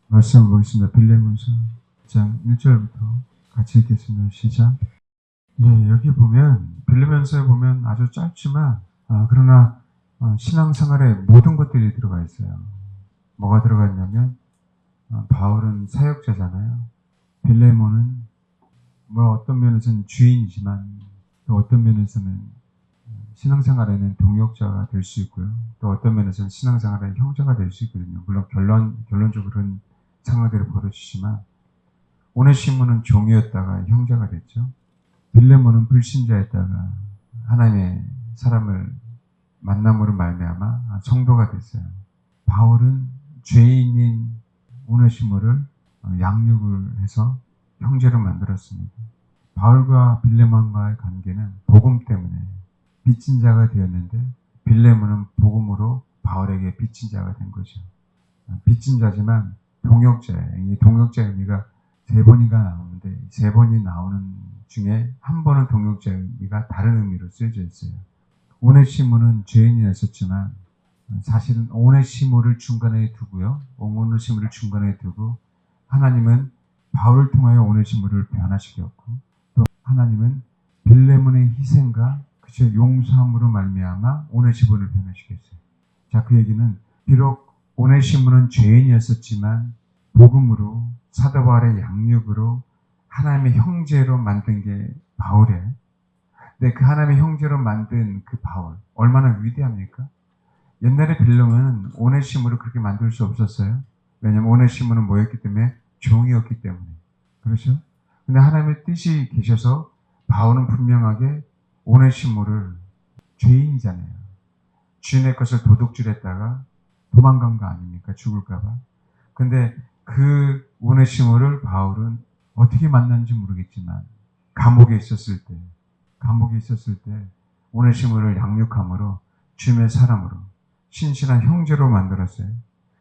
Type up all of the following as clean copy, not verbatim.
말씀 보겠습니다. 빌레몬서 1장 1절부터 같이 읽겠습니다. 시작. 여기 보면 빌레몬서에 보면 아주 짧지만 그러나 신앙생활에 모든 것들이 들어가 있어요. 뭐가 들어가 있냐면 바울은 사역자잖아요. 빌레몬은 어떤 면에서는 주인이지만 또 어떤 면에서는 신앙생활에는 동역자가 될 수 있고요. 또 어떤 면에서는 신앙생활의 형제가 될 수 있거든요. 물론 결론적으로 그런 상황들이 벌어지지만 오네시모는 종이었다가 형제가 됐죠. 빌레몬은 불신자였다가 하나님의 사람을 만남으로 말미암아 성도가 됐어요. 바울은 죄인인 오네시모를 양육을 해서 형제로 만들었습니다. 바울과 빌레몬과의 관계는 복음 때문에 빚진 자가 되었는데 빌레몬은 복음으로 바울에게 빚진 자가 된 거죠. 빚진 자지만 동역자예요. 이 동역자의 의미가 3번인가 나오는데 3번이 나오는 중에 한 번은 동역자의 의미가 다른 의미로 쓰여져 있어요. 오네시모는 죄인이었었지만 사실은 오네시모를 중간에 두고요. 오네시모를 중간에 두고 하나님은 바울을 통하여 오네시모를 변화시켰고 또 하나님은 빌레몬의 희생과 용서함으로 말미암아 오네시모를 변화시켰어요. 자, 그 얘기는 비록 오네시모는 죄인이었었지만 복음으로 사도 바울의 양육으로 하나님의 형제로 만든 게 바울이에요. 근데 그 하나님의 형제로 만든 그 바울 얼마나 위대합니까? 옛날에 빌레몬은 오네시모를 그렇게 만들 수 없었어요. 왜냐하면 오네시모는 뭐였기 때문에? 종이었기 때문에. 그렇죠? 근데 하나님의 뜻이 계셔서 바울은 분명하게 오네시모를 죄인이잖아요. 주인의 것을 도둑질했다가 도망간 거 아닙니까? 죽을까 봐. 근데 그 오네시모를 바울은 어떻게 만났는지 모르겠지만 감옥에 있었을 때 오네시모를 양육함으로 주님의 사람으로 신실한 형제로 만들었어요.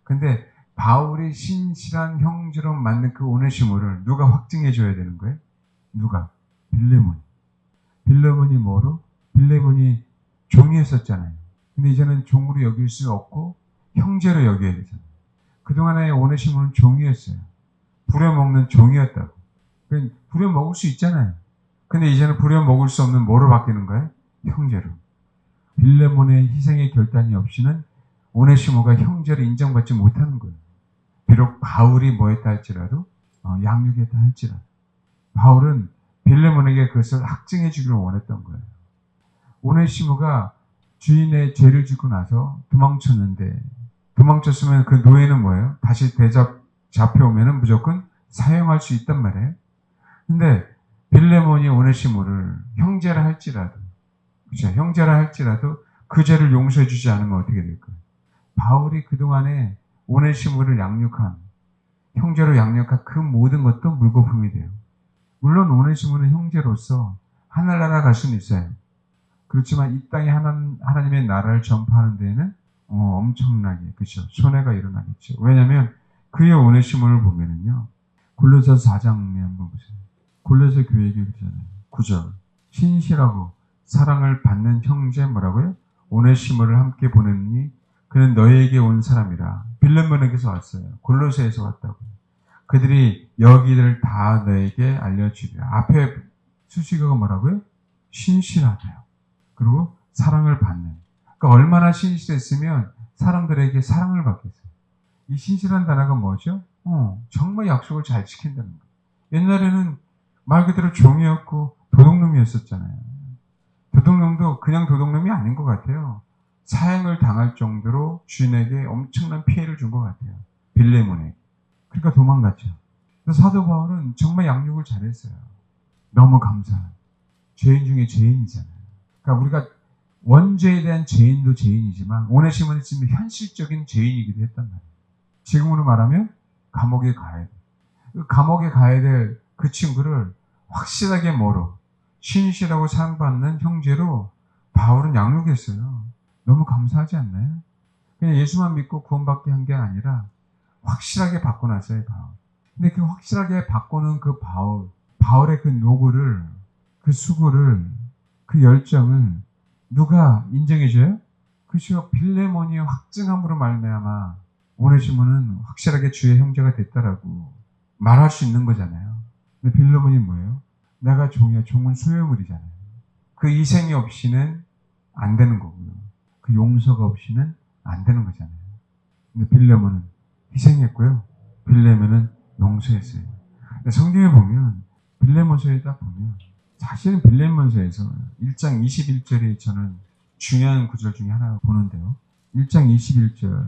근데 바울이 신실한 형제로 만든 그 오네시모를 누가 확증해 줘야 되는 거예요? 누가? 빌레몬. 빌레몬이 뭐로? 빌레몬이 종이었었잖아요. 근데 이제는 종으로 여길 수 없고 형제로 여겨야 되잖아요. 그동안에 오네시모는 종이었어요. 부려먹는 종이었다고. 부려먹을 수 있잖아요. 근데 이제는 부려먹을 수 없는 뭐로 바뀌는 거예요? 형제로. 빌레몬의 희생의 결단이 없이는 오네시모가 형제로 인정받지 못하는 거예요. 비록 바울이 뭐했다 할지라도 양육했다 할지라도 바울은 빌레몬에게 그것을 확증해 주기를 원했던 거예요. 오네시모가 주인의 죄를 짓고 나서 도망쳤으면 그 노예는 뭐예요? 다시 잡혀오면 무조건 사용할 수 있단 말이에요. 근데 빌레몬이 오네시모를 형제라 할지라도 그 죄를 용서해 주지 않으면 어떻게 될까요? 바울이 그동안에 오네시모를 형제로 양육한 그 모든 것도 물거품이 돼요. 물론 오네시모는 형제로서 하늘나라 갈 수는 있어요. 그렇지만 이 땅에 하나님의 나라를 전파하는 데에는 엄청나게 손해가 일어나겠죠. 왜냐하면 그의 오네시모를 보면은요. 골로새서 4장에 한번 보세요. 골로새 교회에게 그러잖아요. 9절. 신실하고 사랑을 받는 형제 뭐라고요? 오네시모를 함께 보냈니 그는 너에게 온 사람이라. 빌레몬에게서 왔어요. 골로새에서 왔다고. 그들이 여기를 다 너에게 알려주리라. 앞에 수식어가 뭐라고요? 신실하다요. 그리고 사랑을 받는. 그러니까 얼마나 신실했으면 사람들에게 사랑을 받겠어요. 이 신실한 단어가 뭐죠? 정말 약속을 잘 지킨다는 거예요. 옛날에는 말 그대로 종이었고 도둑놈이었었잖아요. 도둑놈도 그냥 도둑놈이 아닌 것 같아요. 사형을 당할 정도로 주인에게 엄청난 피해를 준 것 같아요. 빌레몬에게. 그러니까 도망갔죠. 사도 바울은 정말 양육을 잘했어요. 너무 감사한. 죄인 중에 죄인이잖아요. 그러니까 우리가 원죄에 대한 죄인도 죄인이지만 오네시모는 지금 현실적인 죄인이기도 했단 말이에요. 지금으로 말하면 감옥에 가야 돼. 그 감옥에 가야 될 그 친구를 확실하게 신실하고 사랑받는 형제로 바울은 양육했어요. 너무 감사하지 않나요? 그냥 예수만 믿고 구원받게 한 게 아니라 확실하게 바꿔놨어요, 바울. 근데 그 확실하게 바꾸는 그 바울의 그 노고를, 그 수고를, 그 열정을 누가 인정해줘요? 그죠? 빌레몬이 확증함으로 말미암아 오네시모는 확실하게 주의 형제가 됐다라고 말할 수 있는 거잖아요. 근데 빌레몬이 뭐예요? 내가 종이야. 종은 소유물이잖아요. 그 희생이 없이는 안 되는 거고요. 그 용서가 없이는 안 되는 거잖아요. 근데 빌레몬은 희생했고요. 빌레몬은 용서했어요. 근데 성경에 보면 빌레몬서에 딱 보면 사실은 빌레몬서에서 1장 21절이 저는 중요한 구절 중에 하나 보는데요. 1장 21절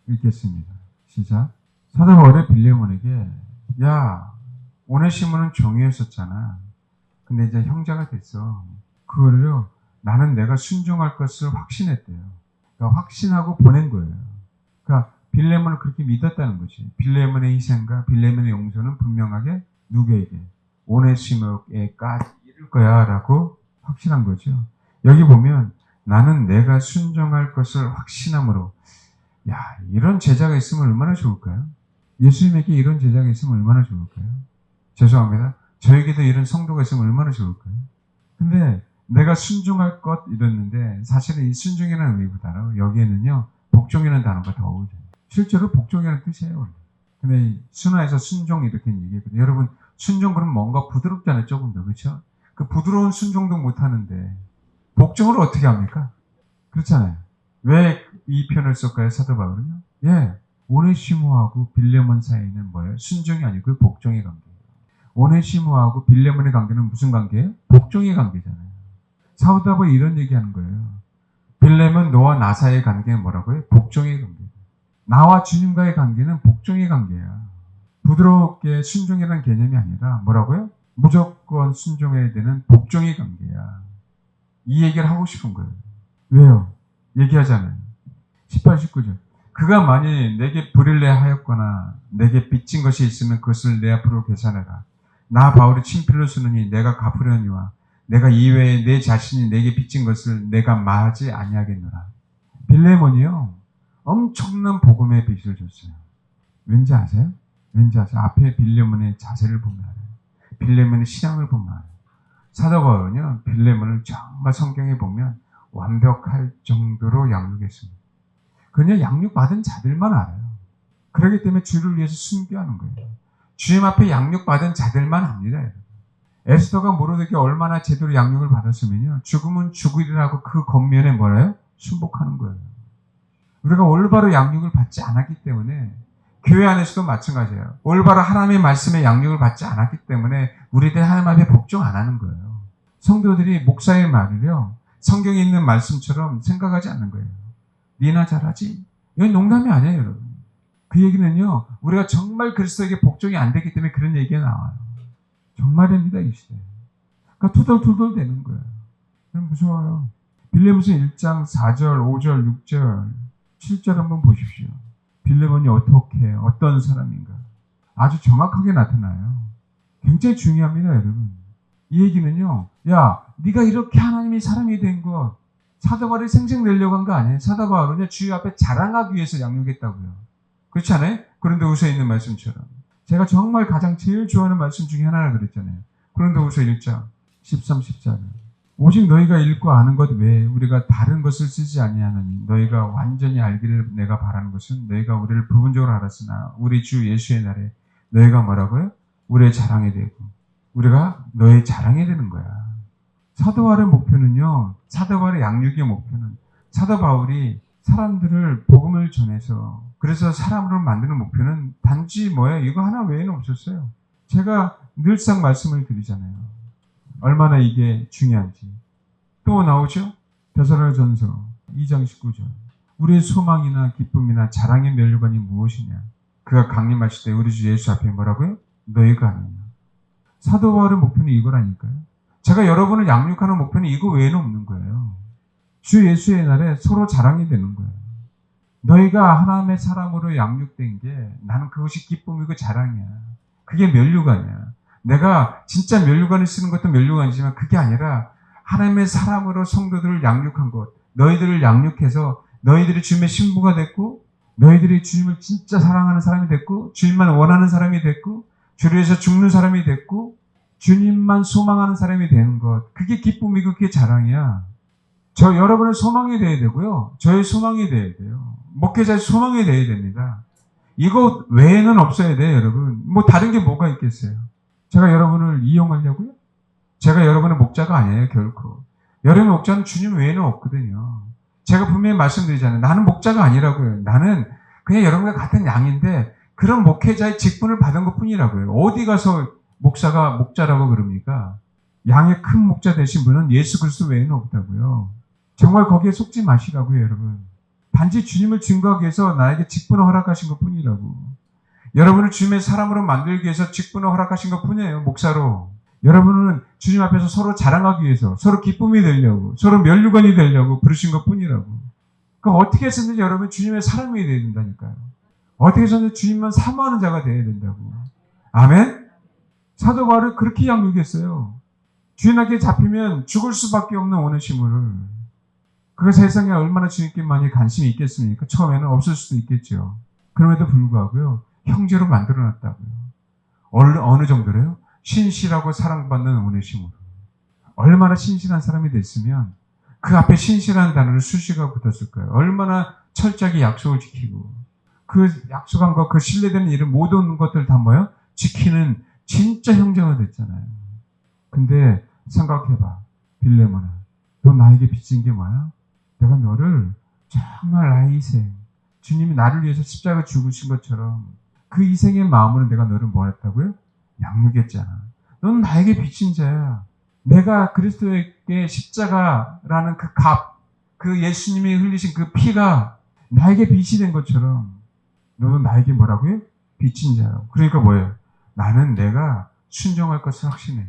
읽겠습니다. 시작. 사도 바울이 빌레몬에게 야 오네시모는 종이었었잖아. 근데 이제 형제가 됐어. 그거를요 나는 내가 순종할 것을 확신했대요. 그러니까 확신하고 보낸 거예요. 그러니까 빌레몬을 그렇게 믿었다는 거지. 빌레몬의 희생과 빌레몬의 용서는 분명하게 누구에게? 오네시모에까지 이룰 거야 라고 확신한 거죠. 여기 보면 나는 내가 순종할 것을 확신함으로 야 이런 제자가 있으면 얼마나 좋을까요? 예수님에게 이런 제자가 있으면 얼마나 좋을까요? 죄송합니다. 저에게도 이런 성도가 있으면 얼마나 좋을까요? 근데 내가 순종할 것 이랬는데 사실은 이 순종이라는 의미보다는 여기에는요 복종이라는 단어가 더 어울려요. 실제로 복종이라는 뜻이에요. 원래. 근데 순화해서 순종 이렇게 얘기했거든요. 여러분 순종 그럼 뭔가 부드럽잖아요. 조금 더 그렇죠? 그 부드러운 순종도 못하는데 복종을 어떻게 합니까? 그렇잖아요. 왜 이 표현을 썼을까요? 사도 바울은요. 예, 오네시모하고 빌레몬 사이는 뭐예요? 순종이 아니고 복종의 관계예요. 오네시모하고 빌레몬의 관계는 무슨 관계예요? 복종의 관계잖아요. 사도 바울이 이런 얘기하는 거예요. 빌레몬 너와 나 사이의 관계는 뭐라고요? 복종의 관계예요. 나와 주님과의 관계는 복종의 관계야. 부드럽게 순종이라는 개념이 아니라 뭐라고요? 무조건 순종해야 되는 복종의 관계야. 이 얘기를 하고 싶은 거예요. 왜요? 얘기하잖아요. 18, 19절. 그가 만일 내게 불의를 하였거나 내게 빚진 것이 있으면 그것을 내 앞으로 계산해라. 나 바울이 친필로 쓰느니 내가 갚으려니와 내가 이외에 내 자신이 내게 빚진 것을 내가 마하지 아니하겠노라. 빌레몬이요. 엄청난 복음의 빚을 줬어요. 왠지 아세요? 왠지 아세요? 앞에 빌레몬의 자세를 보면 알아요. 빌레몬의 신앙을 보면 알아요. 사도 바울은요. 빌레몬을 정말 성경에 보면 완벽할 정도로 양육했습니다. 그냥 양육받은 자들만 알아요. 그렇기 때문에 주를 위해서 순교하는 거예요. 주님 앞에 양육받은 자들만 합니다. 여러분. 에스더가 모르드게 얼마나 제대로 양육을 받았으면요. 죽으면 죽으리라고 그 겉면에 뭐래요? 순복하는 거예요. 우리가 올바로 양육을 받지 않았기 때문에 교회 안에서도 마찬가지예요. 올바로 하나님의 말씀에 양육을 받지 않았기 때문에 우리들 하나님 앞에 복종 안 하는 거예요. 성도들이 목사의 말을요. 성경에 있는 말씀처럼 생각하지 않는 거예요. 니나 잘하지? 이건 농담이 아니에요, 여러분. 그 얘기는요. 우리가 정말 그리스도에게 복종이 안 되기 때문에 그런 얘기가 나와요. 정말입니다, 이 시대에. 그러니까 투덜투덜 되는 거예요. 무서워요. 빌레몬서 1장 4절, 5절, 6절, 7절 한번 보십시오. 빌레몬이 어떻게, 어떤 사람인가. 아주 정확하게 나타나요. 굉장히 중요합니다, 여러분. 이 얘기는요. 야, 네가 이렇게 하나님의 사람이 된 거 사도 바울이 생색내려고 한 거 아니에요. 사도 바울은 주의 앞에 자랑하기 위해서 양육했다고요. 그렇지 않아요? 고린도후서에 있는 말씀처럼. 제가 정말 가장 제일 좋아하는 말씀 중에 하나라 그랬잖아요. 고린도후서 1장 13, 14절. 오직 너희가 읽고 아는 것 외에 우리가 다른 것을 쓰지 아니하느니 너희가 완전히 알기를 내가 바라는 것은 너희가 우리를 부분적으로 알았으나 우리 주 예수의 날에 너희가 뭐라고요? 우리의 자랑이 되고 우리가 너의 자랑이 되는 거야. 사도 바울의 목표는요. 사도 바울의 양육의 목표는 사도 바울이 사람들을 복음을 전해서 그래서 사람으로 만드는 목표는 단지 뭐예요? 이거 하나 외에는 없었어요. 제가 늘상 말씀을 드리잖아요. 얼마나 이게 중요한지. 또 나오죠? 데살로니가전서 2장 19절. 우리의 소망이나 기쁨이나 자랑의 면류관이 무엇이냐? 그가 강림하실 때 우리 주 예수 앞에 뭐라고요? 너희가 아느냐. 사도 바울의 목표는 이거라니까요. 제가 여러분을 양육하는 목표는 이거 외에는 없는 거예요. 주 예수의 날에 서로 자랑이 되는 거예요. 너희가 하나님의 사람으로 양육된 게 나는 그것이 기쁨이고 자랑이야. 그게 면류관이야. 내가 진짜 면류관을 쓰는 것도 면류관이지만 그게 아니라 하나님의 사람으로 성도들을 양육한 것. 너희들을 양육해서 너희들이 주님의 신부가 됐고 너희들이 주님을 진짜 사랑하는 사람이 됐고 주님만 원하는 사람이 됐고 주를 위해서 죽는 사람이 됐고 주님만 소망하는 사람이 되는 것. 그게 기쁨이고 그게 자랑이야. 여러분의 소망이 되어야 되고요. 저의 소망이 되어야 돼요. 목회자의 소망이 되어야 됩니다. 이거 외에는 없어야 돼요, 여러분. 뭐 다른 게 뭐가 있겠어요? 제가 여러분을 이용하려고요? 제가 여러분의 목자가 아니에요, 결코. 여러분의 목자는 주님 외에는 없거든요. 제가 분명히 말씀드리잖아요. 나는 목자가 아니라고요. 나는 그냥 여러분과 같은 양인데 그런 목회자의 직분을 받은 것뿐이라고요. 어디 가서 목자라고 그럽니까? 양의 큰 목자 되신 분은 예수 그리스도 외에는 없다고요. 정말 거기에 속지 마시라고요, 여러분. 단지 주님을 증거하기 위해서 나에게 직분을 허락하신 것뿐이라고. 여러분을 주님의 사람으로 만들기 위해서 직분을 허락하신 것뿐이에요, 목사로. 여러분은 주님 앞에서 서로 자랑하기 위해서, 서로 기쁨이 되려고, 서로 면류관이 되려고 부르신 것뿐이라고. 그럼 어떻게 해서든지 여러분 주님의 사람이 되어야 된다니까요. 어떻게 해서든지 주님만 사모하는 자가 되어야 된다고. 아멘? 사도 바울이 그렇게 양육했어요. 주인에게 잡히면 죽을 수밖에 없는 오네시모를. 그 세상에 얼마나 주님께 많이 관심이 있겠습니까? 처음에는 없을 수도 있겠죠. 그럼에도 불구하고요, 형제로 만들어놨다고요. 어느 정도래요? 신실하고 사랑받는 오네시모로. 얼마나 신실한 사람이 됐으면 그 앞에 신실한 단어를 수식하고 붙었을 거예요. 얼마나 철저하게 약속을 지키고 그 약속한 것, 그 신뢰되는 일을 모든 것들 다 뭐예요? 지키는 진짜 형제가 됐잖아요. 근데 생각해봐, 빌레몬아, 너 나에게 빚진 게 뭐야? 내가 너를 정말 나의 희생, 주님이 나를 위해서 십자가 죽으신 것처럼 그 희생의 마음으로 내가 너를 뭐 했다고요? 양육했잖아. 넌 나에게 빚진 자야. 내가 그리스도에게 십자가라는 그 값, 그 예수님이 흘리신 그 피가 나에게 빚이 된 것처럼 너는 나에게 뭐라고요? 빚진 자라고. 그러니까 뭐예요? 나는 내가 순종할 것을 확신해.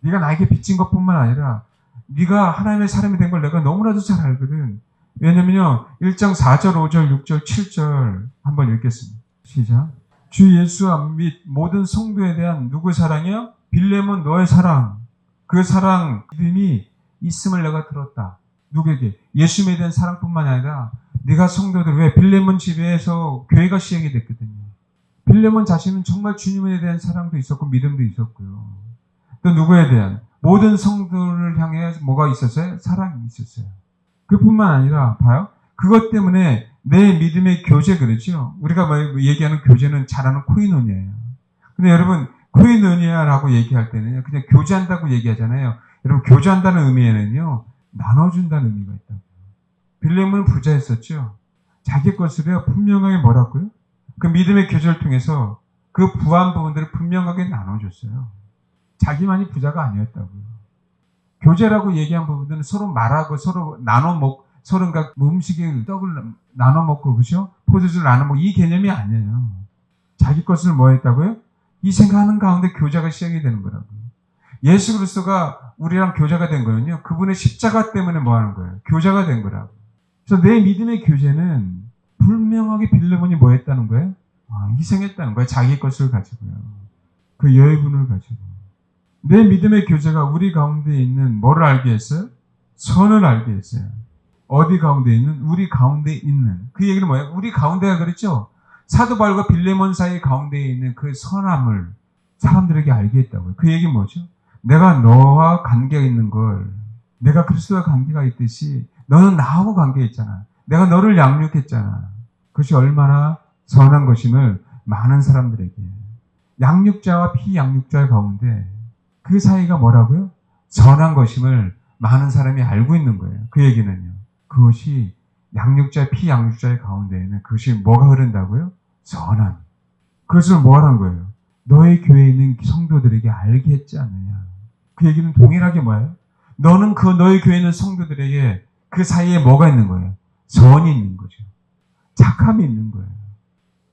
네가 나에게 빚진 것뿐만 아니라 네가 하나님의 사람이 된 걸 내가 너무나도 잘 알거든. 왜냐면요, 1장 4절, 5절, 6절, 7절 한번 읽겠습니다. 시작. 주 예수 및 모든 성도에 대한 누구 사랑이요? 빌레몬 너의 사랑. 그 사랑 믿음이 있음을 내가 들었다. 누구에게? 예수님에 대한 사랑뿐만 아니라 네가 성도들, 왜 빌레몬 집에서 교회가 시작이 됐거든요. 빌레몬 자신은 정말 주님에 대한 사랑도 있었고 믿음도 있었고요. 또 누구에 대한? 모든 성도를 향해 뭐가 있었어요? 사랑이 있었어요. 그뿐만 아니라 봐요. 그것 때문에 내 믿음의 교제, 그렇죠? 우리가 얘기하는 교제는 잘 아는 코이노니아예요. 근데 여러분, 코이노니아라고 얘기할 때는요, 그냥 교제한다고 얘기하잖아요. 여러분, 교제한다는 의미에는요, 나눠준다는 의미가 있다고요. 빌레몬은 부자였었죠. 자기 것을요, 분명하게 뭐라고요? 그 믿음의 교제를 통해서 그 부한 부분들을 분명하게 나눠줬어요. 자기만이 부자가 아니었다고요. 교제라고 얘기한 부분들은 서로 말하고 서로 서로 그러니까 음식을 떡을 나눠 먹고, 그죠? 포도주를 나눠 먹고, 이 개념이 아니에요. 자기 것을 뭐 했다고요? 희생하는 가운데 교제가 시작이 되는 거라고요. 예수 그리스도가 우리랑 교제가 된 거는요, 그분의 십자가 때문에 뭐 하는 거예요? 교제가 된 거라고. 그래서 내 믿음의 교제는 분명하게 빌레몬이 뭐 했다는 거예요? 희생했다는 거예요. 자기 것을 가지고요. 그 여유분을 가지고. 내 믿음의 교제가 우리 가운데 있는 뭐를 알게 했어요? 선을 알게 했어요. 어디 가운데 있는? 우리 가운데 있는. 그 얘기는 뭐예요? 우리 가운데가 그랬죠? 사도 바울과 빌레몬 사이 가운데 있는 그 선함을 사람들에게 알게 했다고요. 그 얘기는 뭐죠? 내가 너와 관계가 있는 걸, 내가 그리스도와 관계가 있듯이 너는 나하고 관계가 있잖아. 내가 너를 양육했잖아. 그것이 얼마나 선한 것임을 많은 사람들에게, 양육자와 피양육자 가운데 그 사이가 뭐라고요? 선한 것임을 많은 사람이 알고 있는 거예요. 그 얘기는요, 그것이 양육자, 피양육자의 가운데에는 그것이 뭐가 흐른다고요? 선한. 그것을 뭐 하는 거예요? 너의 교회에 있는 성도들에게 알게 했지 않느냐. 그 얘기는 동일하게 뭐예요? 너는 너의 교회에 있는 성도들에게 그 사이에 뭐가 있는 거예요? 선이 있는 거죠. 착함이 있는 거예요.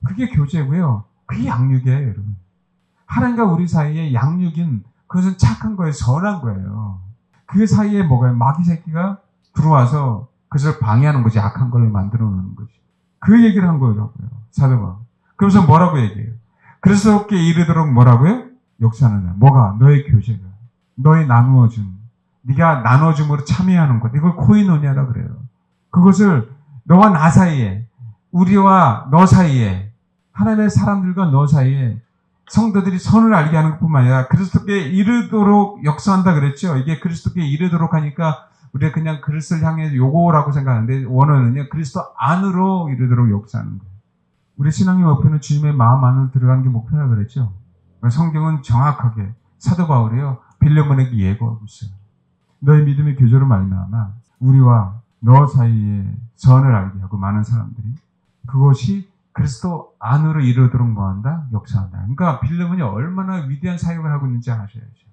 그게 교제고요. 그게 양육이에요, 여러분. 하나님과 우리 사이에 양육인, 그것은 착한 거예요. 선한 거예요. 그 사이에 뭐가, 마귀 새끼가 들어와서 그것을 방해하는 거지. 악한 걸 만들어 놓는 거지. 그 얘기를 한 거라고요, 사도가. 그러면서 뭐라고 얘기해요? 그리스도께 이르도록 뭐라고요? 역사하느냐. 뭐가? 너의 교제가. 너의 나누어줌. 네가 나눠줌으로 참여하는 것. 이걸 코이노니아라 그래요. 그것을 너와 나 사이에, 우리와 너 사이에, 하나님의 사람들과 너 사이에 성도들이 선을 알게 하는 것뿐만 아니라 그리스도께 이르도록 역사한다 그랬죠. 이게 그리스도께 이르도록 하니까 우리가 그냥 그리스도를 향해 요거라고 생각하는데 원어는요 그리스도 안으로 이르도록 역사하는 거예요. 우리 신앙의 목표는 주님의 마음 안으로 들어가는 게 목표라 그랬죠. 성경은 정확하게 사도 바울이요 빌레몬에게 예고하고 있어요. 너의 믿음의 교제로 말미암아 우리와 너 사이에 선을 알게 하고 많은 사람들이 그것이 그리스도 안으로 이르도록 뭐한다? 역사한다. 그러니까 빌레몬이 얼마나 위대한 사역을 하고 있는지 아셔야죠.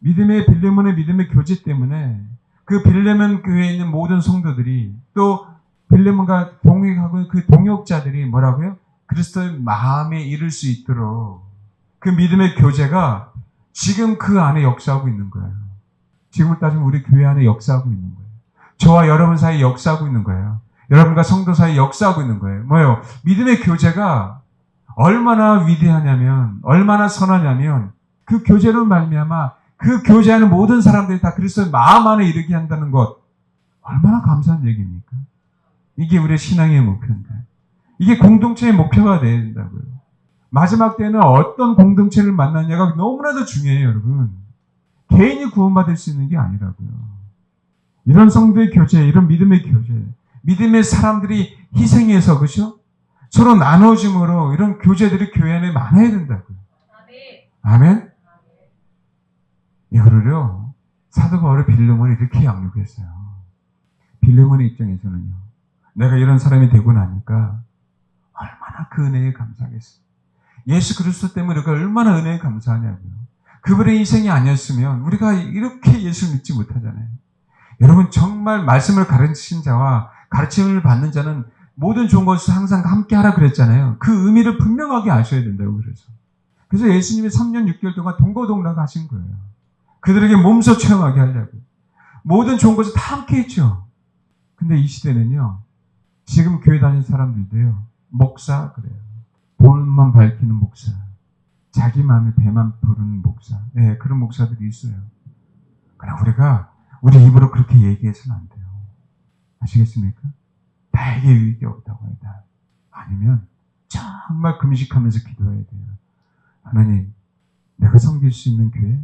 빌레몬의 믿음의 교제 때문에 그 빌레몬 교회에 있는 모든 성도들이 또 빌레몬과 동역하고 그 동역자들이 뭐라고요? 그리스도의 마음에 이를 수 있도록 그 믿음의 교제가 지금 그 안에 역사하고 있는 거예요. 지금을 따지면 우리 교회 안에 역사하고 있는 거예요. 저와 여러분 사이에 역사하고 있는 거예요. 여러분과 성도 사이에 역사하고 있는 거예요. 뭐예요? 믿음의 교제가 얼마나 위대하냐면 얼마나 선하냐면 그 교제로 말미암아 그 교제하는 모든 사람들이 다 그리스도의 마음 안에 이르게 한다는 것 얼마나 감사한 얘기입니까? 이게 우리의 신앙의 목표인데 이게 공동체의 목표가 되어야 된다고요. 마지막 때는 어떤 공동체를 만나냐가 너무나도 중요해요. 여러분. 개인이 구원받을 수 있는 게 아니라고요. 이런 성도의 교제, 이런 믿음의 교제, 믿음의 사람들이 희생해서 그죠? 서로 나눠줌으로 이런 교제들이 교회 안에 많아야 된다고요. 아멘? 이거를요, 사도 바울의 빌레몬이 이렇게 양육했어요. 빌레몬의 입장에서는요, 내가 이런 사람이 되고 나니까 얼마나 그 은혜에 감사하겠어요. 예수 그리스도 때문에 우리가 얼마나 은혜에 감사하냐고요. 그분의 희생이 아니었으면 우리가 이렇게 예수를 믿지 못하잖아요. 여러분 정말 말씀을 가르치신 자와 가르침을 받는 자는 모든 좋은 것을 항상 함께 하라 그랬잖아요. 그 의미를 분명하게 아셔야 된다고 그래서 예수님이 3년 6개월 동안 동거동락 하신 거예요. 그들에게 몸소 체험하게 하려고. 모든 좋은 것을 다 함께 했죠. 근데 이 시대는요. 지금 교회 다니는 사람들도요. 목사 그래요. 돈만 밝히는 목사. 자기 마음에 배만 부르는 목사. 네, 그런 목사들이 있어요. 그러나 우리가 우리 입으로 그렇게 얘기해서는 안 돼요. 아시겠습니까? 나에게 유익이 없다고 해다. 아니면 정말 금식하면서 기도해야 돼요. 하나님, 내가 섬길 수 있는 교회,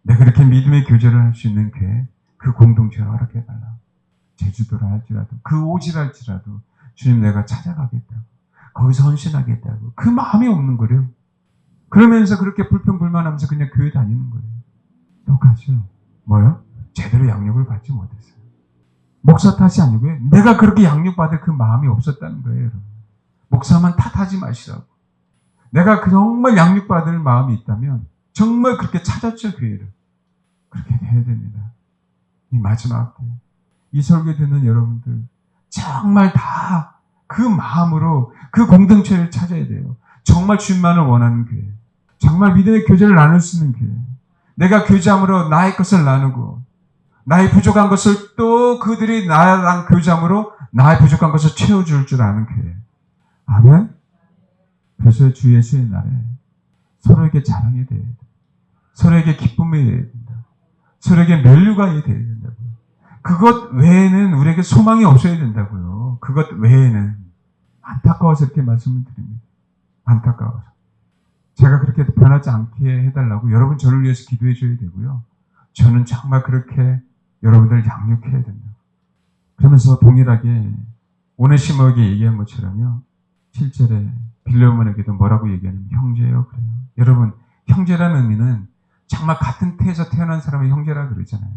내가 이렇게 믿음의 교제를 할 수 있는 교회, 그 공동체를 허락해달라. 제주도라 할지라도, 그 오지라 할지라도 주님 내가 찾아가겠다고. 거기서 헌신하겠다고. 그 마음이 없는 거래요. 그러면서 그렇게 불평불만하면서 그냥 교회 다니는 거예요. 똑같죠. 뭐요? 제대로 양육을 받지 못했어요. 목사 탓이 아니고요. 내가 그렇게 양육받을 그 마음이 없었다는 거예요. 여러분. 목사만 탓하지 마시라고. 내가 정말 양육받을 마음이 있다면 정말 그렇게 찾았죠. 교회를. 그렇게 돼야 됩니다. 이 마지막 때. 이 설교 듣는 여러분들 정말 다 그 마음으로 그 공동체를 찾아야 돼요. 정말 주님만을 원하는 교회. 정말 믿음의 교제를 나눌 수 있는 교회. 내가 교제함으로 나의 것을 나누고 나의 부족한 것을 또 그들이 나랑 교제함으로 나의 부족한 것을 채워줄 줄 아는 교회. 아멘? 그래서 주 예수의 날에 서로에게 자랑이 돼야 돼요. 서로에게 기쁨이 돼야 된다. 서로에게 면류관이 돼야 된다고요. 그것 외에는 우리에게 소망이 없어야 된다고요. 그것 외에는 안타까워서 이렇게 말씀을 드립니다. 안타까워서. 제가 그렇게 변하지 않게 해달라고 여러분 저를 위해서 기도해 줘야 되고요. 저는 정말 그렇게 여러분들 양육해야 된다. 그러면서 동일하게 오네시모에게 얘기한 것처럼요. 실제로 빌레몬에게도 뭐라고 얘기하냐면 형제요. 그래요. 여러분 형제라는 의미는 정말 같은 태에서 태어난 사람을 형제라고 그러잖아요.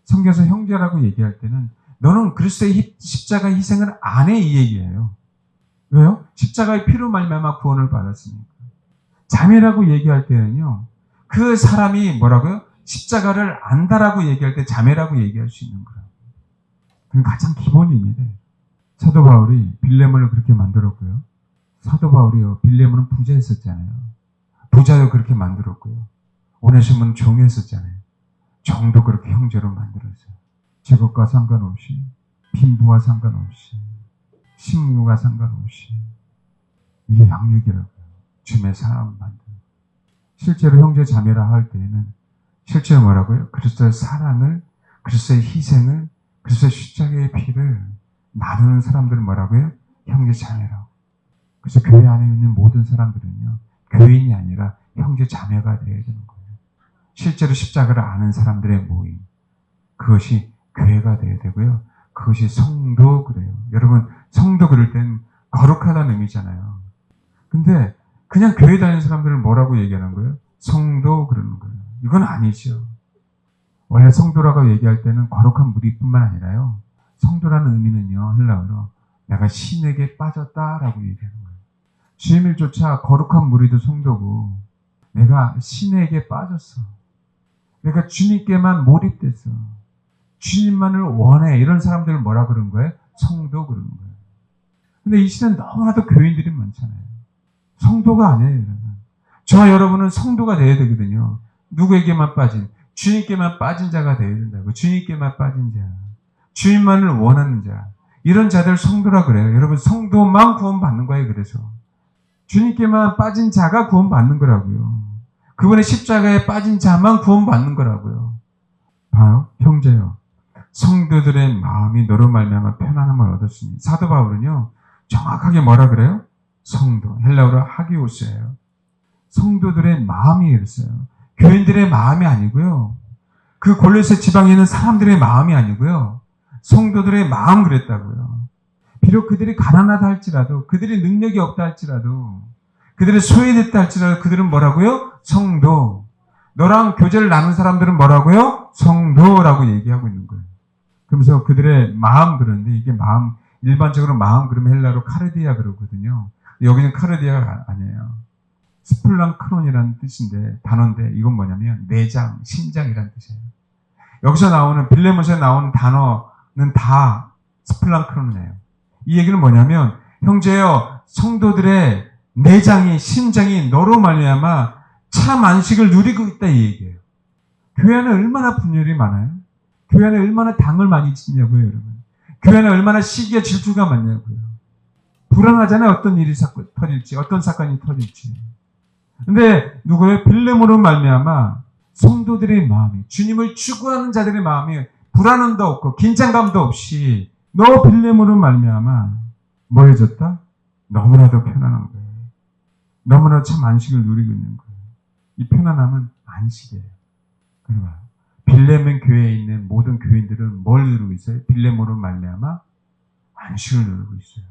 성경에서 형제라고 얘기할 때는 너는 그리스도의 십자가 희생을 안 해 이 얘기예요. 왜요? 십자가의 피로 말미암아 구원을 받았으니까. 자매라고 얘기할 때는요. 그 사람이 뭐라고요? 십자가를 안다라고 얘기할 때 자매라고 얘기할 수 있는 거예요. 그건 가장 기본입니다. 사도 바울이 빌레몬을 그렇게 만들었고요. 사도 바울이요. 빌레몬은 부자였었잖아요. 부자요 그렇게 만들었고요. 오네시모는 종이었었잖아요. 종도 그렇게 형제로 만들었어요. 직업과 상관없이, 빈부와 상관없이, 신무와 상관없이. 이게 양육이라고요. 주님의 사람을 만드는. 실제로 형제 자매라 할 때에는 실제로 뭐라고요? 그리스도의 사랑을, 그리스도의 희생을, 그리스도의 십자가의 피를 나누는 사람들은 뭐라고요? 형제 자매라고. 그래서 교회 안에 있는 모든 사람들은요. 교인이 아니라 형제 자매가 되어야 되는 거예요. 실제로 십자가를 아는 사람들의 모임. 그것이 교회가 돼야 되고요. 그것이 성도 그래요. 여러분, 성도 그럴 땐 거룩하다는 의미잖아요. 근데 그냥 교회 다니는 사람들을 뭐라고 얘기하는 거예요? 성도 그러는 거예요. 이건 아니죠. 원래 성도라고 얘기할 때는 거룩한 무리뿐만 아니라요. 성도라는 의미는요, 헬라어로 내가 신에게 빠졌다라고 얘기하는 거예요. 주임일조차 거룩한 무리도 성도고 내가 신에게 빠졌어. 내가 주님께만 몰입됐어. 주님만을 원해. 이런 사람들을 뭐라 그러는 거예요? 성도 그러는 거예요. 근데 이 시대는 너무나도 교인들이 많잖아요. 성도가 아니에요, 여러분. 저와 여러분은 성도가 돼야 되거든요. 누구에게만 빠진? 주님께만 빠진 자가 되어야 된다고. 주님께만 빠진 자. 주님만을 원하는 자. 이런 자들 성도라 그래요. 여러분, 성도만 구원받는 거예요, 그래서. 주님께만 빠진 자가 구원받는 거라고요. 그분의 십자가에 빠진 자만 구원받는 거라고요. 봐요, 형제요. 성도들의 마음이 너로 말미암아 편안함을 얻었으니. 사도 바울은요, 정확하게 뭐라 그래요? 성도. 헬라어로 하기오스예요. 성도들의 마음이 그랬어요. 교인들의 마음이 아니고요. 그 골로새 지방에 있는 사람들의 마음이 아니고요. 성도들의 마음 그랬다고요. 비록 그들이 가난하다 할지라도, 그들이 능력이 없다 할지라도, 그들이 소외됐다 할지라도 그들은 뭐라고요? 성도. 너랑 교제를 나눈 사람들은 뭐라고요? 성도라고 얘기하고 있는 거예요. 그러면서 그들의 마음 그러는데, 이게 마음, 일반적으로 마음 그러면 헬라로 카르디아 그러거든요. 여기는 카르디아가 아니에요. 스플랑크론이라는 뜻인데, 단어인데, 이건 뭐냐면 내장, 심장이라는 뜻이에요. 여기서 나오는, 빌레몬서에 나오는 단어는 다 스플랑크론이에요. 이 얘기는 뭐냐면, 형제여, 성도들의 내장이, 심장이 너로 말미암아 참 안식을 누리고 있다, 이 얘기예요. 교회 안에 얼마나 분열이 많아요? 교회 안에 얼마나 당을 많이 짓냐고요, 여러분. 교회 안에 얼마나 시기와 질투가 많냐고요. 불안하잖아요, 어떤 일이 터질지, 어떤 사건이 터질지. 근데 누구의 빌레몬으로 말미암아 성도들의 마음이, 주님을 추구하는 자들의 마음이 불안함도 없고 긴장감도 없이 너 빌레몬으로 말미암아 뭐해졌다? 너무나도 편안한 거예요. 너무나 참 안식을 누리고 있는 거예요. 이 편안함은 안식이에요. 그러면 빌레몬 교회에 있는 모든 교인들은 뭘 누리고 있어요? 빌레몬으로 말미암아 안식을 누리고 있어요.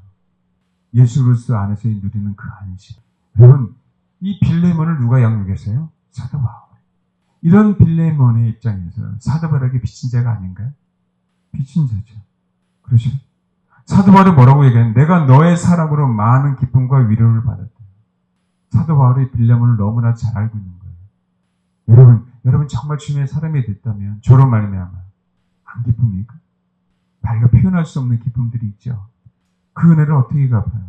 예수 그리스도 안에서 누리는 그 안식. 여러분, 이 빌레몬을 누가 양육했어요? 사도 바울. 이런 빌레몬의 입장에서 사도 바울에게 빚진 자가 아닌가요? 빚진 자죠. 그렇죠? 사도 바울이 뭐라고 얘기하냐면 내가 너의 사랑으로 많은 기쁨과 위로를 받았다. 사도 바울이 빌레몬을 너무나 잘 알고 있는 거예요. 여러분 정말 주님의 사람이 됐다면 저로 말미암아 안 기쁩니까? 말로 표현할 수 없는 기쁨들이 있죠. 그 은혜를 어떻게 갚아요?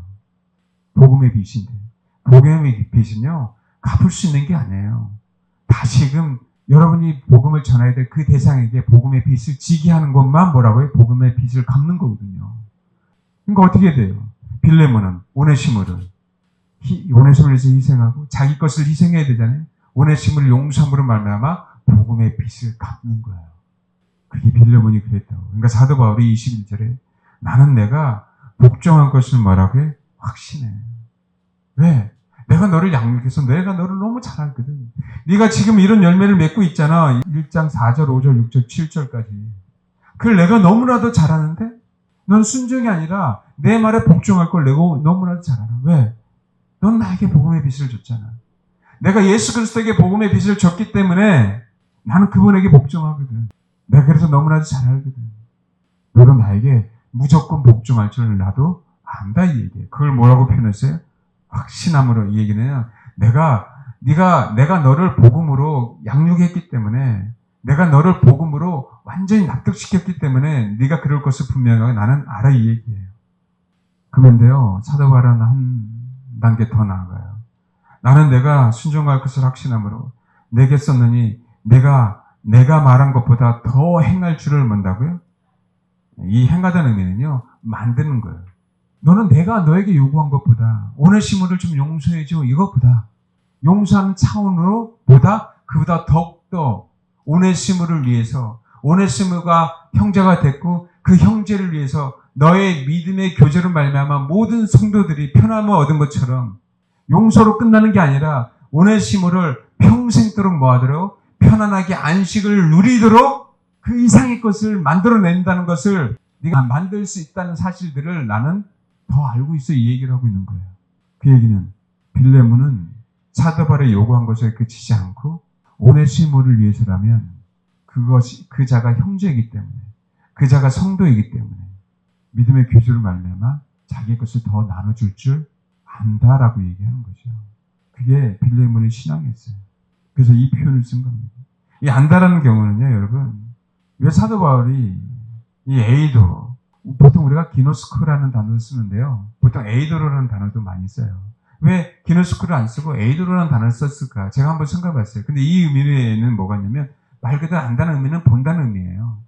복음의 빚인데. 복음의 빚은요, 갚을 수 있는 게 아니에요. 다시금 여러분이 복음을 전해야 될 그 대상에게 복음의 빚을 지게 하는 것만 뭐라고요? 복음의 빚을 갚는 거거든요. 그러니까 어떻게 돼요? 빌레몬은 오네시모를 위해서 희생하고 자기 것을 희생해야 되잖아요. 오네시모를 용서함으로 말미암아 복음의 빚을 갚는 거예요. 그게 빌레몬이 그랬다고. 그러니까 사도 바울이 21절에 나는 내가 복종한 것을 뭐라고 해? 확신해. 왜? 내가 너를 양육해서 내가 너를 너무 잘 알거든. 네가 지금 이런 열매를 맺고 있잖아. 1장 4절, 5절, 6절, 7절까지. 그걸 내가 너무나도 잘 아는데 넌 순종이 아니라 내 말에 복종할 걸 내가 너무나도 잘 알아. 왜? 넌 나에게 복음의 빚을 줬잖아. 내가 예수 그리스도에게 복음의 빚을 줬기 때문에 나는 그분에게 복종하거든. 내가 그래서 너무나도 잘 알거든. 너는 나에게 무조건 복종할 줄 나도 안다, 이 얘기예요. 그걸 뭐라고 표현했어요? 확신함으로. 이 얘기는 내가 너를 복음으로 양육했기 때문에, 내가 너를 복음으로 완전히 납득시켰기 때문에 네가 그럴 것을 분명하게 나는 알아, 이 얘기예요. 그런데요, 사도 바울은 한 단계 더 나아가요. 나는 내가 순종할 것을 확신함으로 내게 썼느니 내가 말한 것보다 더 행할 줄을 뭔다고요? 이 행하다는 의미는요, 만드는 거예요. 너는 내가 너에게 요구한 것보다, 오네시모를 좀 용서해줘, 이것보다, 용서하는 차원으로 그보다 더욱더 오네시모를 위해서, 오네시모가 형제가 됐고 그 형제를 위해서 너의 믿음의 교제로 말미암아 모든 성도들이 편함을 얻은 것처럼 용서로 끝나는 게 아니라 오네시모를 평생도록 뭐하도록 편안하게 안식을 누리도록 그 이상의 것을 만들어낸다는 것을 네가 만들 수 있다는 사실들을 나는 더 알고 있어. 이 얘기를 하고 있는 거예요. 그 얘기는 빌레몬은 사도 바울이 요구한 것에 그치지 않고 오네시모를 위해서라면 그것이 그 자가 형제이기 때문에 그 자가 성도이기 때문에 믿음의 교주를 말미암아 자기 것을 더 나눠줄 줄 안다라고 얘기하는 거죠. 그게 빌레몬의 신앙이었어요. 그래서 이 표현을 쓴 겁니다. 이 안다라는 경우는요, 여러분, 왜 사도 바울이 이 에이도, 보통 우리가 기노스코라는 단어를 쓰는데요, 보통 에이도로라는 단어도 많이 써요. 왜 기노스코를 안 쓰고 에이도로라는 단어를 썼을까? 제가 한번 생각해봤어요. 근데 이 의미에는 뭐가 있냐면 말 그대로 안다는 의미는 본다는 의미예요.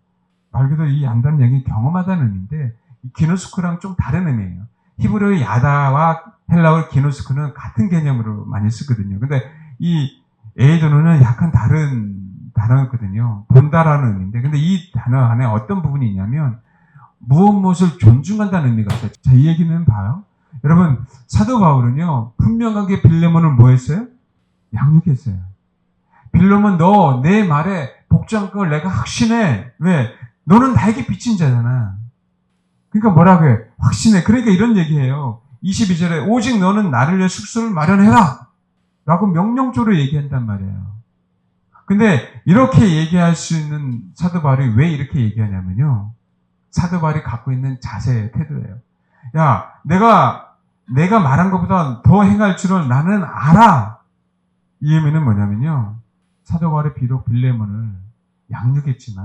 말 그대로 이 안다는 얘기는 경험하다는 의미인데 이 기노스코랑 좀 다른 의미예요. 히브리어의 야다와 헬라어 기노스코는 같은 개념으로 많이 쓰거든요. 근데 이 에이도노는 약간 다른 단어거든요. 본다라는 의미인데, 근데 이 단어 안에 어떤 부분이 있냐면 무엇을 존중한다는 의미가 있어요. 자, 이 얘기는 봐요. 여러분, 사도 바울은요, 분명하게 빌레몬을 뭐 했어요? 양육했어요. 빌레몬, 너 내 말에 복종한 걸 내가 확신해. 왜? 너는 나에게 빚진 자잖아. 그러니까 뭐라고 해? 확신해. 그러니까 이런 얘기해요. 22절에 오직 너는 나를 위해 숙소를 마련해라 라고 명령조로 얘기한단 말이에요. 근데 이렇게 얘기할 수 있는 사도 바울이 왜 이렇게 얘기하냐면요, 사도 바울이 갖고 있는 자세, 태도예요. 야, 내가 말한 것보다 더 행할 줄은 나는 알아. 이 의미는 뭐냐면요, 사도 바울이 비록 빌레몬을 양육했죠.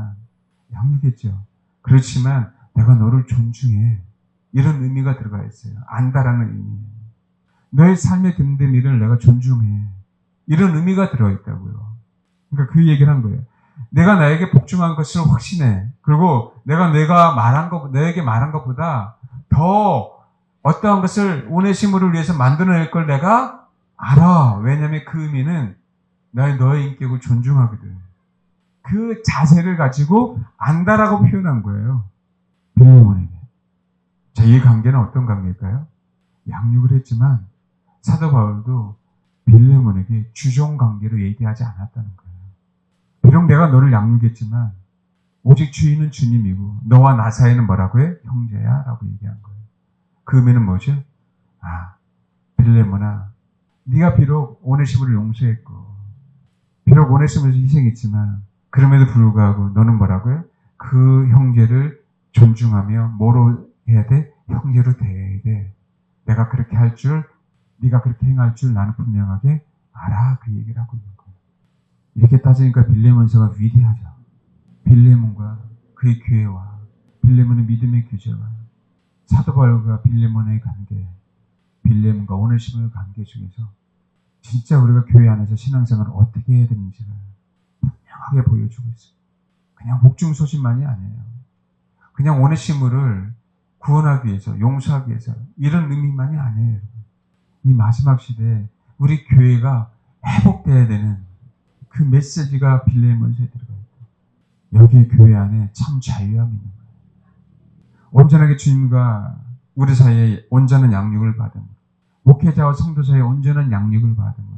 그렇지만 내가 너를 존중해. 이런 의미가 들어가 있어요. 안다라는 의미. 너의 삶의 됨됨이를 내가 존중해. 이런 의미가 들어있다고요. 그러니까 그 얘기를 한 거예요. 내가 나에게 복종한 것을 확신해. 그리고 내가 말한 것, 너에게 말한 것보다 더 어떠한 것을 오네시모를 위해서 만들어낼 걸 내가 알아. 왜냐하면 그 의미는 너의 인격을 존중하거든. 그 자세를 가지고 안다라고 표현한 거예요. 빌레몬에게. 자, 이 관계는 어떤 관계일까요? 양육을 했지만 사도 바울도 빌레몬에게 주종 관계로 얘기하지 않았다는 거예요. 비록 내가 너를 양육했지만 오직 주인은 주님이고 너와 나 사이는 뭐라고 해? 형제야 라고 얘기한 거예요. 그 의미는 뭐죠? 빌레몬아, 네가 비록 오네시모를 용서했고 비록 오네시모를 희생했지만 그럼에도 불구하고 너는 뭐라고 해? 그 형제를 존중하며 뭐로 해야 돼? 형제로 대해야 돼. 내가 그렇게 할 줄, 네가 그렇게 행할 줄 나는 분명하게 알아. 그 얘기를 하고 있는 거예요. 이렇게 따지니까 빌레몬서가 위대하죠. 빌레몬과 그의 교회와 빌레몬의 믿음의 교제와 사도 바울과 빌레몬의 관계, 빌레몬과 오네시모의 관계 중에서 진짜 우리가 교회 안에서 신앙생활을 어떻게 해야 되는지를 분명하게 보여주고 있어요. 그냥 복중소식만이 아니에요. 그냥 오네시모를 구원하기 위해서, 용서하기 위해서 이런 의미만이 아니에요. 이 마지막 시대에 우리 교회가 회복돼야 되는 그 메시지가 빌레몬서에 들어가 있다. 여기에 교회 안에 참 자유함이 있는 거예요. 온전하게 주님과 우리 사이에 온전한 양육을 받음으로, 목회자와 성도 사이에 온전한 양육을 받음으로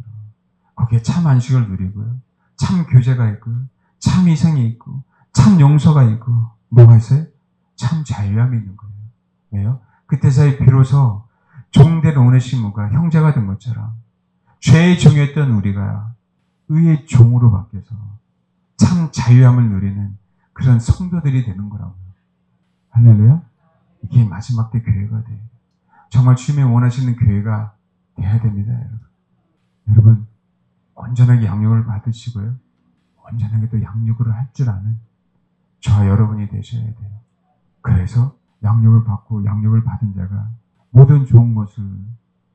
거기에 참 안식을 누리고요, 참 교제가 있고, 참 희생이 있고, 참 용서가 있고, 뭐가 있어요? 참 자유함이 있는 거예요. 왜요? 그때 사이 비로소 종된 오네시모가 형제가 된 것처럼 죄의 종이었던 우리가 의의 종으로 바뀌어서 참 자유함을 누리는 그런 성도들이 되는 거라고요. 할렐루야? 이게 마지막 때 교회가 돼요. 정말 주님이 원하시는 교회가 돼야 됩니다, 여러분. 여러분, 온전하게 양육을 받으시고요, 온전하게 또 양육을 할 줄 아는 저와 여러분이 되셔야 돼요. 그래서 양육을 받고 양육을 받은 자가 모든 좋은 것을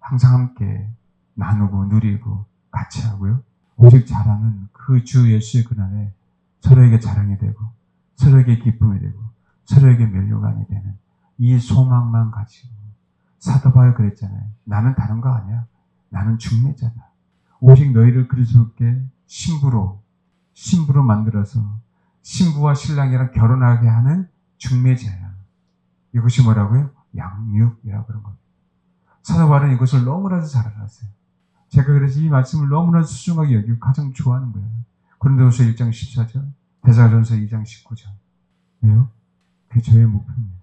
항상 함께 나누고 누리고 같이 하고요, 오직 자랑은 그 주 예수의 그날에 서로에게 자랑이 되고 서로에게 기쁨이 되고 서로에게 면류관이 되는 이 소망만 가지고, 사도 바울 그랬잖아요. 나는 다른 거 아니야. 나는 중매자다. 오직 너희를 그리스도께 신부로 만들어서 신부와 신랑이랑 결혼하게 하는 중매자야. 이것이 뭐라고요? 양육이라고 그런 겁니다. 사도 바울은 이것을 너무나도 잘 알았어요. 제가 그래서 이 말씀을 너무나 소중하게 여기고 가장 좋아하는 거예요. 고린도후서 1장 14절. 데살로니가전서 2장 19절. 왜요? 그게 저의 목표입니다.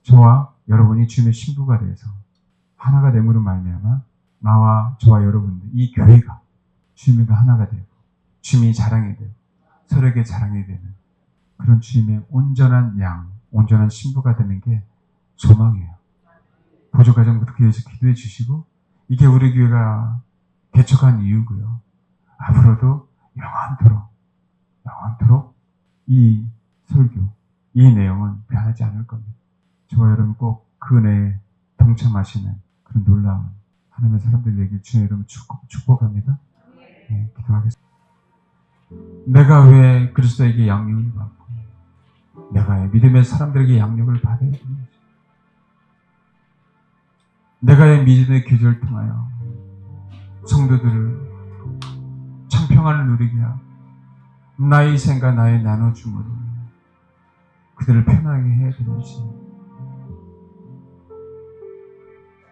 저와 여러분이 주님의 신부가 되어서 하나가 됨으로 말미암아 나와 저와 여러분들, 이 교회가 주님과 하나가 되고 주님이 자랑이 되고 서로에게 자랑이 되는 그런 주님의 온전한 양, 온전한 신부가 되는 게 소망이에요. 보조가정 그렇게 위해서 기도해 주시고, 이게 우리 교회가 개척한 이유고요. 앞으로도 영원토록 이 설교, 이 내용은 변하지 않을 겁니다. 저와 여러분 꼭 그 은혜에 동참하시는 그런 놀라운 하나님의 사람들에게 주의 이름을 축복합니다. 네, 기도하겠습니다. 내가 왜 그리스도에게 양육을 받고 내가 믿음의 사람들에게 양육을 받아야 되는지, 내가 믿음의 교제를 통하여 성도들을 참평안을 누리게 하고 나의 희생과 나의 나눠줌으로 그들을 편하게 해야 되는지,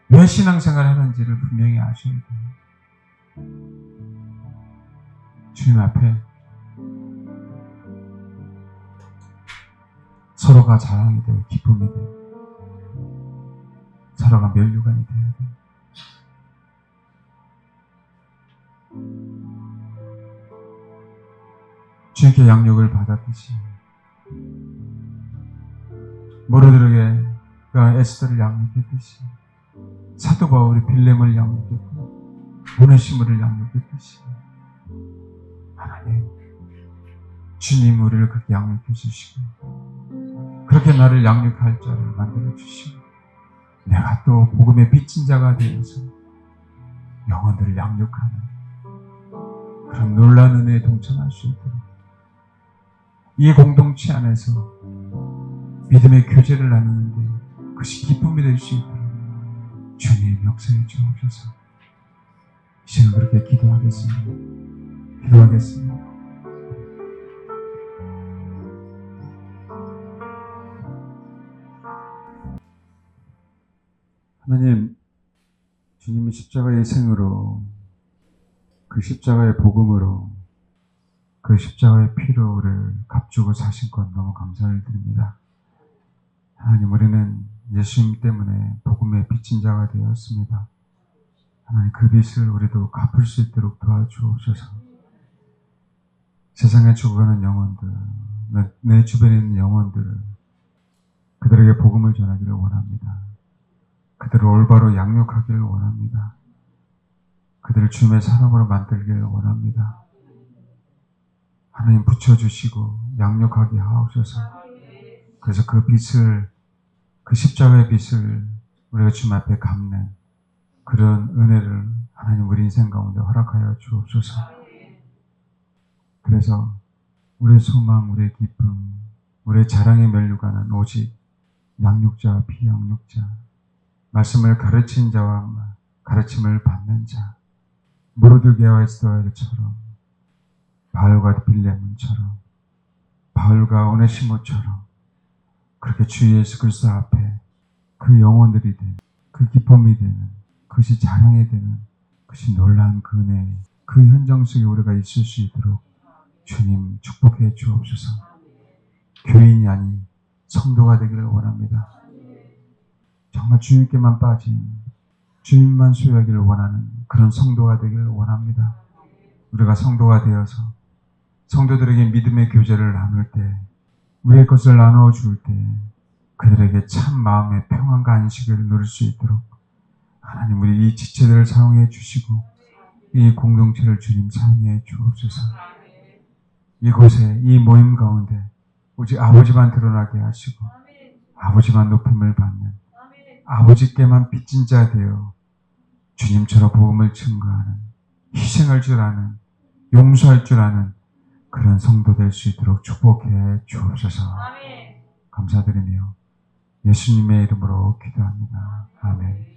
왜 신앙생활을 하는지를 분명히 아셔야 돼요. 주님 앞에 서로가 자랑이 되고 기쁨이 되고 서로가 면류관이 되어야 돼요. 주님께 양육을 받았듯이 모르드르게가 에스더를 양육했듯이 사도 바울이 빌레몬을 양육했고 오네시모를 양육했듯이 하나님, 주님 우리를 그렇게 양육해 주시고 그렇게 나를 양육할 자를 만들어 주시고 내가 또 복음의 빚진 자가 되어서 영혼들을 양육하는 그런 놀라운 은혜에 동참할 수 있도록, 이 공동체 안에서 믿음의 교제를 나누는데 그것이 기쁨이 될 수 있도록 주님 역사해 주옵소서. 이제는 그렇게 기도하겠습니다. 하나님, 주님이 십자가의 생으로, 그 십자가의 복음으로, 그 십자가의 피로 우리를 값주고 사신 것 너무 감사를 드립니다. 하나님, 우리는 예수님 때문에 복음의 빚진 자가 되었습니다. 하나님, 그 빚을 우리도 갚을 수 있도록 도와주옵소서. 세상에 죽어가는 영혼들, 내 주변에 있는 영혼들을 그들에게 복음을 전하기를 원합니다. 그들을 올바로 양육하기를 원합니다. 그들을 주님의 사람으로 만들기를 원합니다. 하나님, 붙여주시고 양육하게 하옵소서. 그래서 그 빚을, 그 십자가의 빚을 우리가 주님 앞에 갚는 그런 은혜를 하나님 우리 인생 가운데 허락하여 주옵소서. 그래서 우리의 소망, 우리의 기쁨, 우리의 자랑의 면류관은 오직 양육자, 비양육자, 말씀을 가르친 자와 가르침을 받는 자, 모르드게와 에스더처럼, 바울과 빌레몬처럼, 바울과 오네시모처럼 그렇게 주 예수 그리스도 앞에 그 영혼들이 되는, 그 기쁨이 되는, 그것이 자랑이 되는, 그것이 놀라운 그 은혜, 그 현장 속에 우리가 있을 수 있도록 주님 축복해 주옵소서. 교인이 아닌 성도가 되기를 원합니다. 정말 주님께만 빠진, 주님만 소유하기를 원하는 그런 성도가 되기를 원합니다. 우리가 성도가 되어서 성도들에게 믿음의 교제를 나눌 때, 우리의 것을 나누어 줄 때 그들에게 참 마음의 평안과 안식을 누릴 수 있도록 하나님, 우리 이 지체들을 사용해 주시고 이 공동체를 주님 사용해 주옵소서. 이곳에, 이 모임 가운데 오직 아버지만 드러나게 하시고 아버지만 높임을 받는, 아버지께만 빚진 자 되어 주님처럼 복음을 증거하는, 희생할 줄 아는, 용서할 줄 아는 그런 성도 될 수 있도록 축복해 주옵소서. 감사드리며 예수님의 이름으로 기도합니다. 아멘.